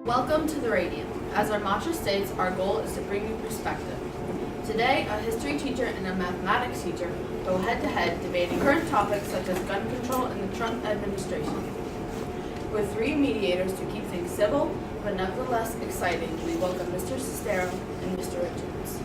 Welcome to the Radian. As our mantra states, our goal is to bring you perspective. Today, a history teacher and a mathematics teacher go head-to-head debating current topics such as gun control and the Trump administration. With three mediators to keep things civil, but nevertheless exciting, we welcome Mr. Cestero and Mr. Richards.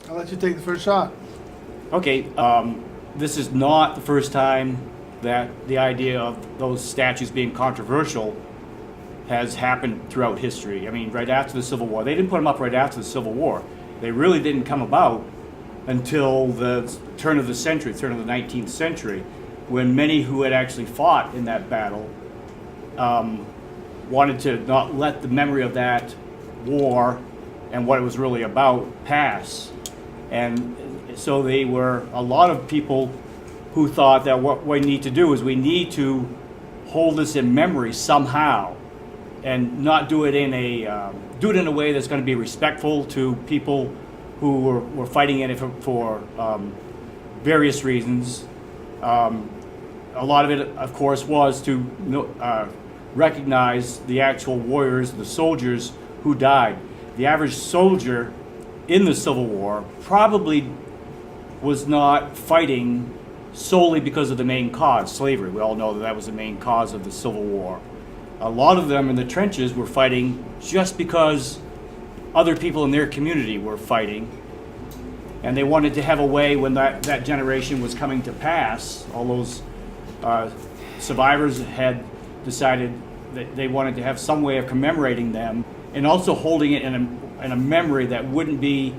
I'll let you take the first shot. Okay, this is not the first time that the idea of those statues being controversial has happened throughout history. I mean, right after the Civil War. They didn't put them up right after the Civil War. They really didn't come about until the turn of the 19th century, when many who had actually fought in that battle wanted to not let the memory of that war and what it was really about pass. And so they were a lot of people who thought that what we need to do is we need to hold this in memory somehow, and not do it in a way that's going to be respectful to people who were fighting in it for various reasons. A lot of it, of course, was to recognize the actual warriors, the soldiers who died. The average soldier in the Civil War probably was not fighting solely because of the main cause, slavery. We all know that that was the main cause of the Civil War. A lot of them in the trenches were fighting just because other people in their community were fighting, and they wanted to have a way when that generation was coming to pass. All those survivors had decided that they wanted to have some way of commemorating them and also holding it in a memory that wouldn't be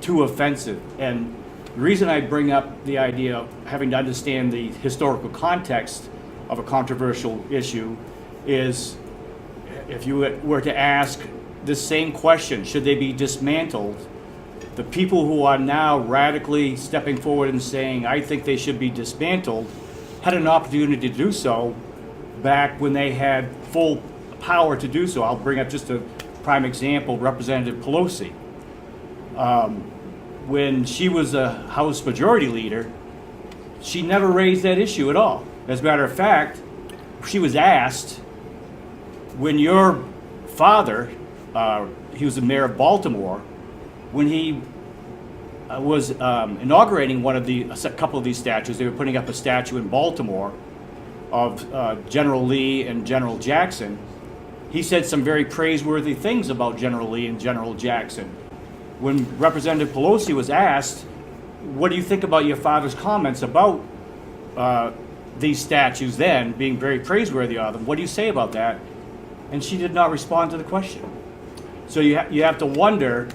too offensive. And the reason I bring up the idea of having to understand the historical context of a controversial issue is, if you were to ask this same question, should they be dismantled, the people who are now radically stepping forward and saying, I think they should be dismantled, had an opportunity to do so back when they had full power to do so. I'll bring up just a prime example, Representative Pelosi. When she was a House Majority Leader, she never raised that issue at all. As a matter of fact, she was asked, when your father, he was the mayor of Baltimore, when he was inaugurating a couple of these statues, they were putting up a statue in Baltimore of General Lee and General Jackson. He said some very praiseworthy things about General Lee and General Jackson. When Representative Pelosi was asked, what do you think about your father's comments about these statues then, being very praiseworthy of them, what do you say about that? And she did not respond to the question. So you have to wonder,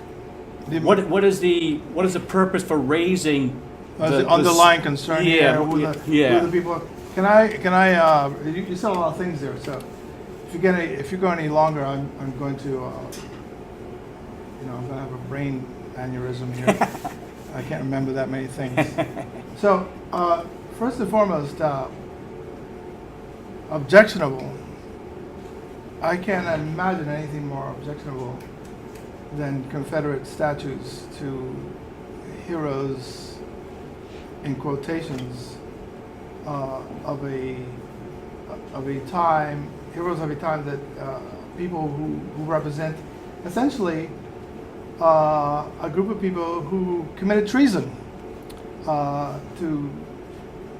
what is the purpose for raising the underlying concern here? Who the people? Can I? You said a lot of things there. So if you go any longer, I'm going to. I'm going to have a brain aneurysm here. I can't remember that many things. So, first and foremost, objectionable. I can't imagine anything more objectionable than Confederate statues to heroes, in quotations, of a time, heroes of a time that people who represent essentially a group of people who committed treason to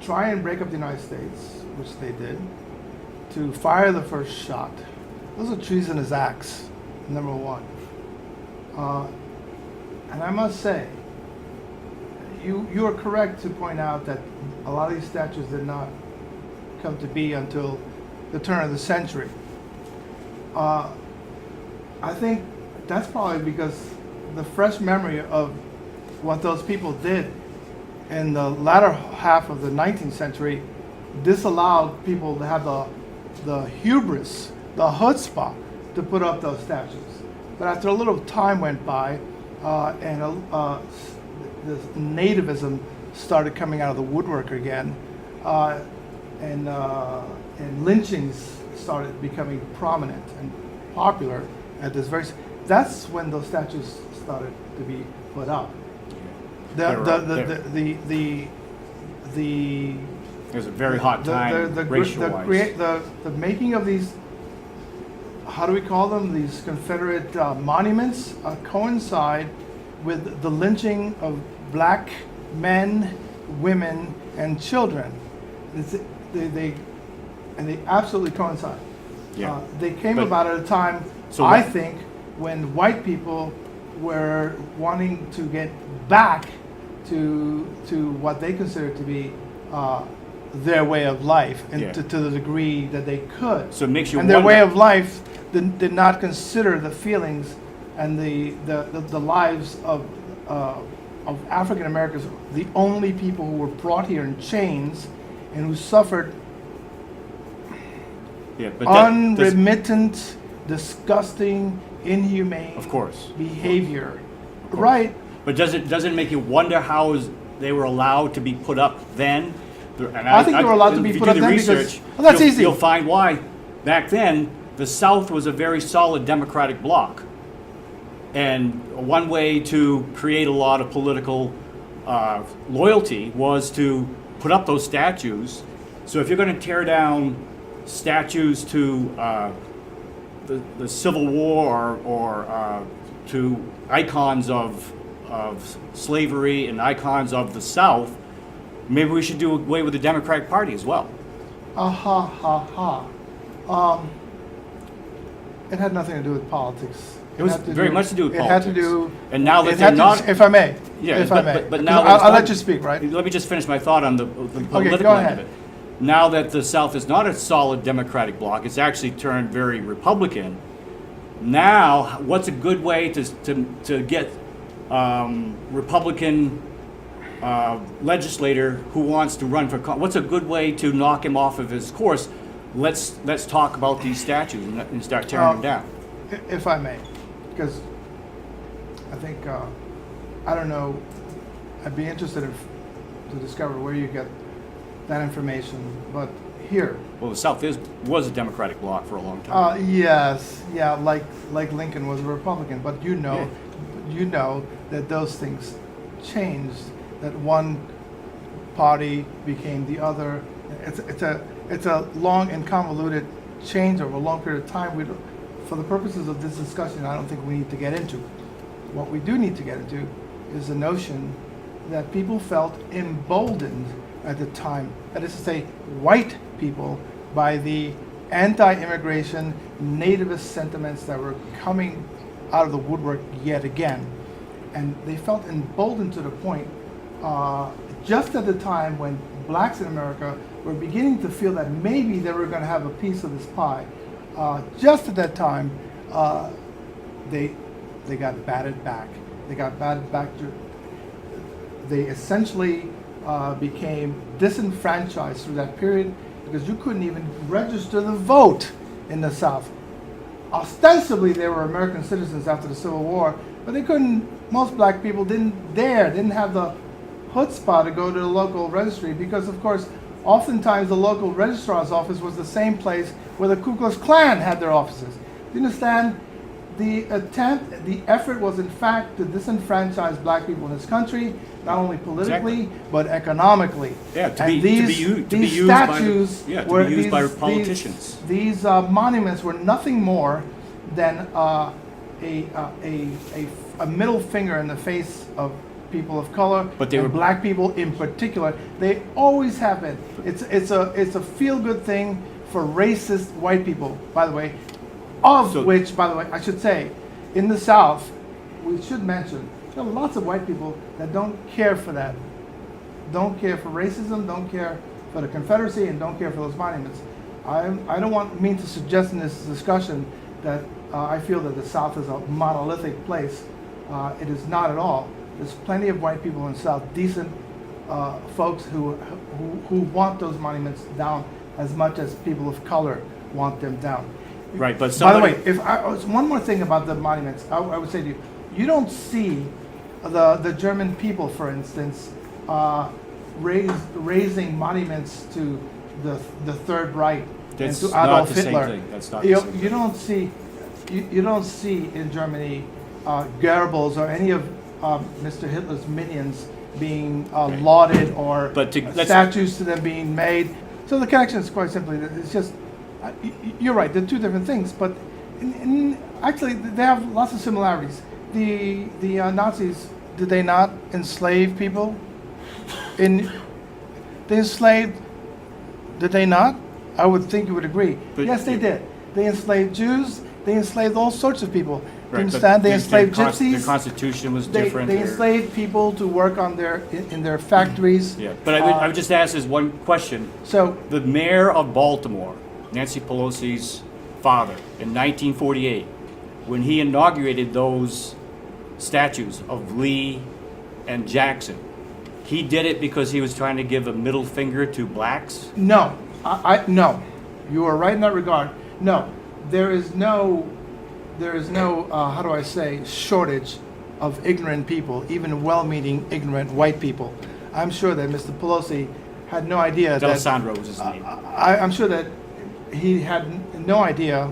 try and break up the United States, which they did, to fire the first shot. Those are treasonous acts, number one. And I must say, you are correct to point out that a lot of these statues did not come to be until the turn of the century. I think that's probably because the fresh memory of what those people did in the latter half of the 19th century disallowed people to have the hubris, the chutzpah, to put up those statues. But after a little time went by, and this nativism started coming out of the woodwork again, and lynchings started becoming prominent and popular at this very. That's when those statues started to be put up. It was a very hot time racial-wise. The making of these, how do we call them? These Confederate monuments coincide with the lynching of black men, women, and children. They absolutely coincide. Yeah. They came But- about at a time, So I what- think, when white people were wanting to get back to what they considered to be their way of life, and Yeah. to the degree that they could. So it makes you And their wonder- way of life did not consider the feelings and the lives of African Americans, the only people who were brought here in chains and who suffered Yeah, but that does- unremittent, disgusting, inhumane Of course. behavior. Of course. Right. But doesn't make you wonder how they were allowed to be put up then? And I think they were allowed to be if you put do up the then because- research, well, that's easy. You'll find why. Back then, the South was a very solid Democratic bloc. And one way to create a lot of political loyalty was to put up those statues. So if you're going to tear down statues to the Civil War or to icons of slavery and icons of the South, maybe we should do away with the Democratic Party as well. It had nothing to do with politics. It was had to very do- much to do with It had to politics. do. And now that it they're had to- not- if I may. Yeah, if I may. but now I'll that- let you speak, right? Let me just finish my thought on the political go end ahead. of it. Now that the South is not a solid Democratic bloc, it's actually turned very Republican. Now, what's a good way to get Republican legislator who wants to run for? What's a good way to knock him off of his course? Let's talk about these statues and start tearing them down. If I may, because I think I don't know. I'd be interested to discover where you get that information. But here, Well, the South was a Democratic bloc for a long time. yes, yeah, like Lincoln was a Republican. But you know that those things changed. That one party became the other. It's a long and convoluted change over a long period of time. For the purposes of this discussion, I don't think we need to get into. What we do need to get into is the notion that people felt emboldened at the time, that is to say, white people, by the anti-immigration nativist sentiments that were coming out of the woodwork yet again. And they felt emboldened to the point, just at the time when blacks in America were beginning to feel that maybe they were going to have a piece of this pie. Just at that time, they got batted back. They got batted back. They essentially became disenfranchised through that period because you couldn't even register the vote in the South. Ostensibly, they were American citizens after the Civil War, but they couldn't. Most black people didn't have the chutzpah to go to the local registry because, of course, oftentimes the local registrar's office was the same place where the Ku Klux Klan had their offices. Do you understand? The effort was in fact to disenfranchise black people in this country, not only politically, but economically. Yeah, to And be these used by statues to were be used by these- politicians. These monuments were nothing more than a middle finger in the face of people of color, But they and were- black people in particular. They always have been. It's a feel-good thing for racist white people, by the way, which, by the way, I should say, in the South, we should mention, there are lots of white people that don't care for that. Don't care for racism, don't care for the Confederacy, and don't care for those monuments. I don't mean to suggest in this discussion that I feel that the South is a monolithic place. It is not at all. There's plenty of white people in the South, decent folks who want those monuments down as much as people of color want them down. Right, but By the somebody. way, one more thing about the monuments, I would say to you, you don't see the German people, for instance, raising monuments to the Third Reich That's and to not Adolf the same Hitler. thing. That's not the same thing. You don't see in Germany Goebbels or any of Mr. Hitler's minions being lauded or But statues to them being made. So the connection is quite simply that it's just you're right. They're two different things, but actually they have lots of similarities. The Nazis, did they not enslave people? They enslaved. Did they not? I would think you would agree. But yes, they did. They enslaved Jews. They enslaved all sorts of people. Right, but They enslaved gypsies. Their constitution was They different. enslaved people to work on in their factories. Yeah, but I would just ask this one question. So The mayor of Baltimore, Nancy Pelosi's father, in 1948, when he inaugurated those statues of Lee and Jackson, he did it because he was trying to give a middle finger to blacks? no, no, you are right in that regard. No, there is no how do I say, shortage of ignorant people, even well-meaning ignorant white people. I'm sure that Mr. Pelosi had no idea D'Alessandro was his name. I'm sure that he had no idea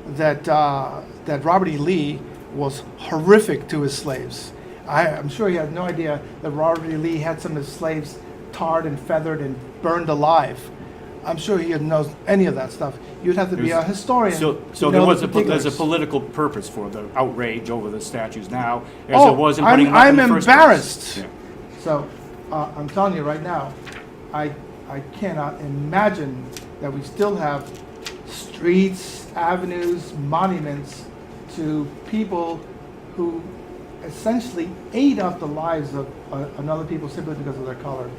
that that Robert E. Lee was horrific to his slaves. I'm sure he had no idea that Robert E. Lee had some of his slaves tarred and feathered and burned alive. I'm sure he didn't know any of that stuff. You'd have to be a historian. So to there know was the there's a particulars. political purpose for the outrage over the statues now, as there was in putting them up I'm in the first embarrassed. place. So I'm telling you right now, I cannot imagine that we still have streets, avenues, monuments to people who essentially ate up the lives of another people simply because of their color.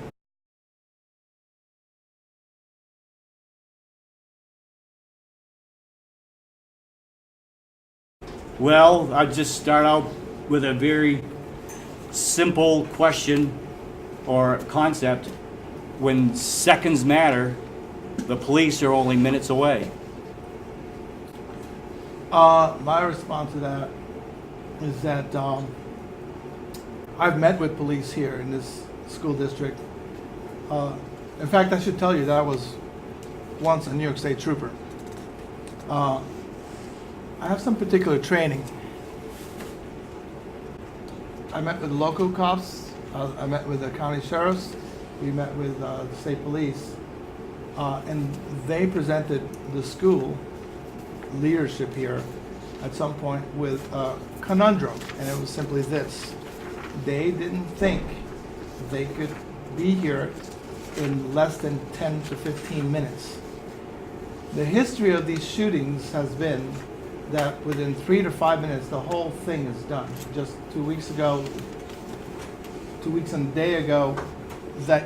Well, I'll just start out with a very simple question or concept. When seconds matter, the police are only minutes away. My response to that is that I've met with police here in this school district. In fact, I should tell you that I was once a New York State trooper. I have some particular training. I met with local cops. I met with the county sheriffs. We met with the state police. And they presented the school leadership here at some point with a conundrum. And it was simply this. They didn't think they could be here in less than 10 to 15 minutes. The history of these shootings has been that within 3 to 5 minutes, the whole thing is done. Just 2 weeks ago, 2 weeks and a day ago, that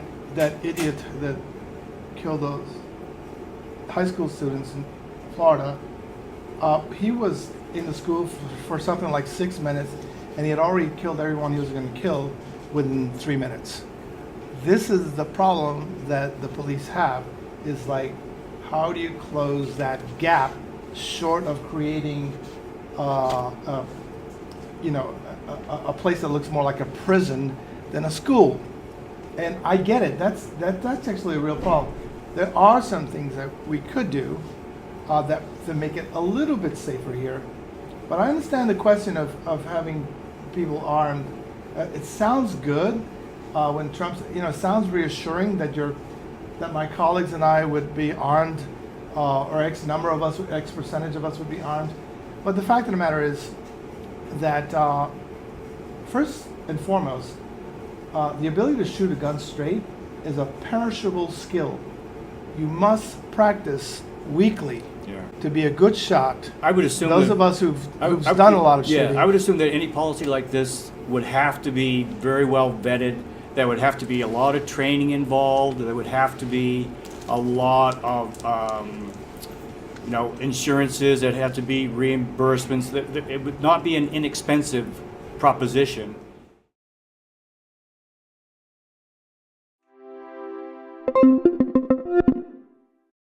idiot that killed those high school students in Florida, he was in the school for something like 6 minutes, and he had already killed everyone he was going to kill within 3 minutes. This is the problem that the police have, is like, how do you close that gap short of creating a place that looks more like a prison than a school? And I get it. That's actually a real problem. There are some things that we could do that to make it a little bit safer here. But I understand the question of having people armed. It sounds good when Trump's, it sounds reassuring that my colleagues and I would be armed, or X number of us, X percentage of us would be armed. But the fact of the matter is that first and foremost, the ability to shoot a gun straight is a perishable skill. You must practice weekly to be a good shot. I would assume those of us who've done a lot of shooting. I would assume that any policy like this would have to be very well vetted. There would have to be a lot of training involved. There would have to be a lot of insurances. There'd have to be reimbursements. It would not be an inexpensive proposition. Thank you.